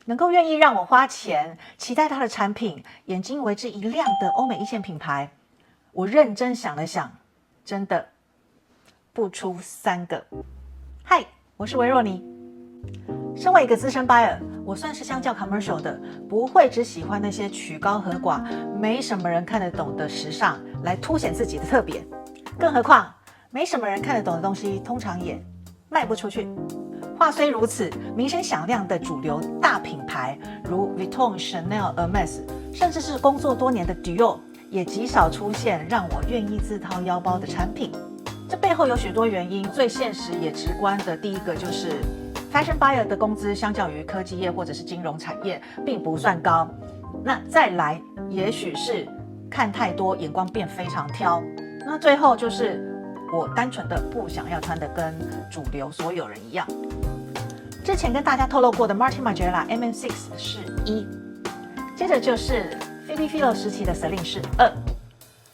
能够愿意让我花钱，期待它的产品，眼睛为之一亮的欧美一线品牌，我认真想了想，真的不出3个。嗨，我是维若妮。身为一个资深 buyer， 我算是相较 commercial 的，不会只喜欢那些曲高和寡、没什么人看得懂的时尚来凸显自己的特别。更何况，没什么人看得懂的东西，通常也卖不出去。话虽如此，名声响亮的主流大品牌，如 Vuitton、Chanel、Hermes， 甚至是工作多年的 Dior， 也极少出现让我愿意自掏腰包的产品。这背后有许多原因，最现实也直观的第一个就是Fashion buyer 的工资相较于科技业或者是金融产业并不算高。那再来，也许是看太多，眼光变非常挑。那最后就是我单纯的不想要穿的跟主流所有人一样。之前跟大家透露过的 Martin Margiela MM6 是1，接着就是 Philly Philo 时期的 Celine 是2，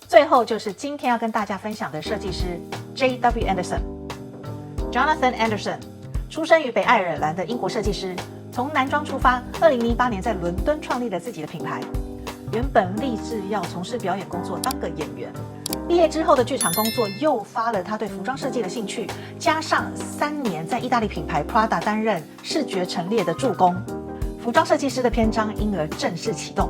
最后就是今天要跟大家分享的设计师 J.W. Anderson。Jonathan Anderson出生于北爱尔兰的英国设计师，从男装出发，2008年在伦敦创立了自己的品牌。原本立志要从事表演工作，当个演员。毕业之后的剧场工作诱发了他对服装设计的兴趣，加上3年在意大利品牌 Prada 担任视觉陈列的助攻，服装设计师的篇章因而正式启动。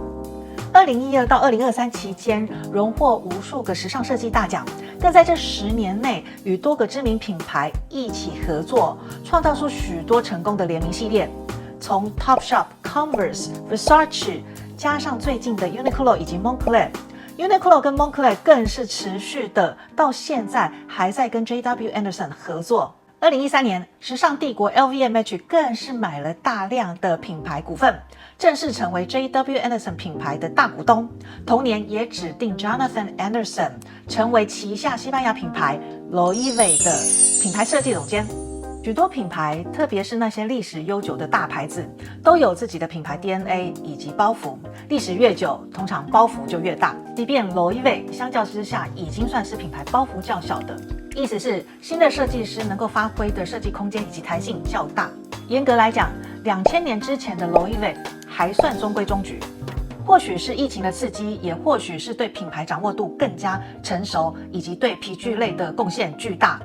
2012到2023期间，荣获无数个时尚设计大奖，更在这10年内与多个知名品牌一起合作，创造出许多成功的联名系列，从 Topshop、Converse、Versace， 加上最近的 Uniqlo 以及 Moncler。Uniqlo 跟 Moncler 更是持续的，到现在还在跟 J.W. Anderson 合作。2013年，时尚帝国 LVMH 更是买了大量的品牌股份，正式成为 J.W. Anderson 品牌的大股东。同年也指定 Jonathan Anderson 成为旗下西班牙品牌 Loewe 的品牌设计总监。许多品牌，特别是那些历史悠久的大牌子，都有自己的品牌 DNA 以及包袱。历史越久，通常包袱就越大。即便 Loewe 相较之下已经算是品牌包袱较小的，意思是新的设计师能够发挥的设计空间以及弹性较大。严格来讲，2000年之前的 Loewe 还算中规中矩。或许是疫情的刺激，也或许是对品牌掌握度更加成熟，以及对皮具类的贡献巨大。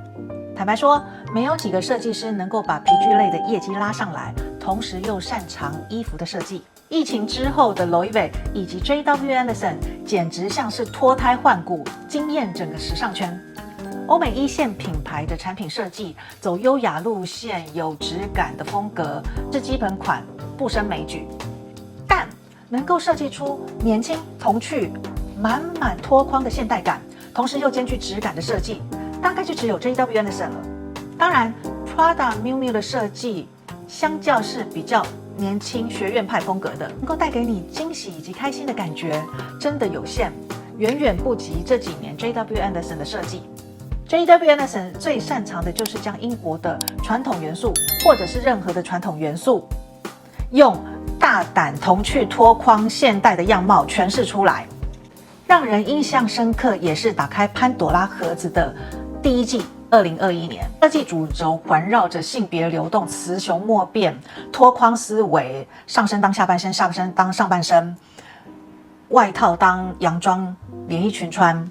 坦白说，没有几个设计师能够把皮具类的业绩拉上来，同时又擅长衣服的设计。疫情之后的 Loewe 以及 J.W. Anderson 简直像是脱胎换骨，惊艳整个时尚圈。欧美一线品牌的产品设计走优雅路线，有质感的风格是基本款，不胜枚举。但能够设计出年轻、童趣、满满脱框的现代感，同时又兼具质感的设计，大概就只有 J.W. Anderson 了。当然 Prada、Miu Miu 的设计相较是比较年轻学院派风格的，能够带给你惊喜以及开心的感觉真的有限，远远不及这几年 J.W. Anderson 的设计。J.W. Anderson 最擅长的就是将英国的传统元素，或者是任何的传统元素，用大胆、童趣、脱框、现代的样貌诠释出来，让人印象深刻，也是打开潘朵拉盒子的第一季。2021年，设计主轴环绕着性别流动、雌雄莫辨、脱框思维，上身当下半身，下半身当上半身，外套当洋装，连衣裙穿。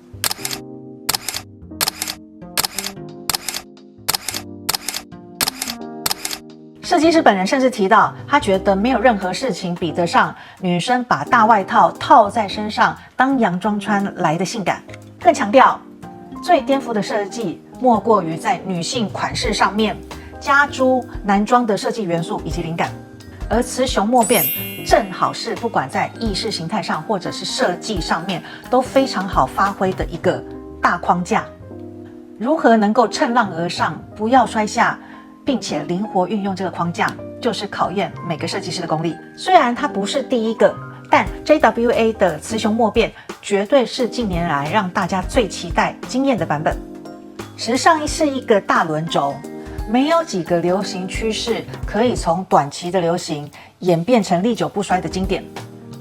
设计师本人甚至提到，他觉得没有任何事情比得上女生把大外套套在身上当洋装穿来的性感。更强调，最颠覆的设计莫过于在女性款式上面加诸男装的设计元素以及灵感，而雌雄莫辨正好是不管在意识形态上或者是设计上面都非常好发挥的一个大框架。如何能够乘浪而上，不要摔下，并且灵活运用这个框架，就是考验每个设计师的功力。虽然它不是第一个，但 JWA 的雌雄莫辨绝对是近年来让大家最期待惊艳的版本。时尚是一个大轮轴，没有几个流行趋势可以从短期的流行演变成历久不衰的经典。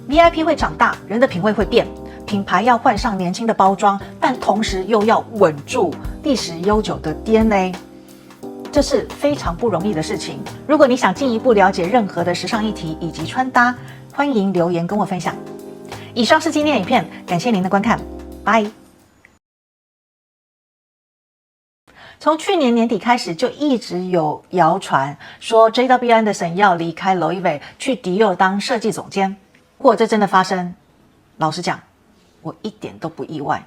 VIP 会长大，人的品味会变，品牌要换上年轻的包装，但同时又要稳住历史悠久的 DNA。这是非常不容易的事情。如果你想进一步了解任何的时尚议题以及穿搭，欢迎留言跟我分享。以上是今天的影片，感谢您的观看，拜。从去年年底开始，就一直有谣传说 JW Anderson 要离开 Louis Vuitton 去迪奥当设计总监。如果这真的发生，老实讲，我一点都不意外。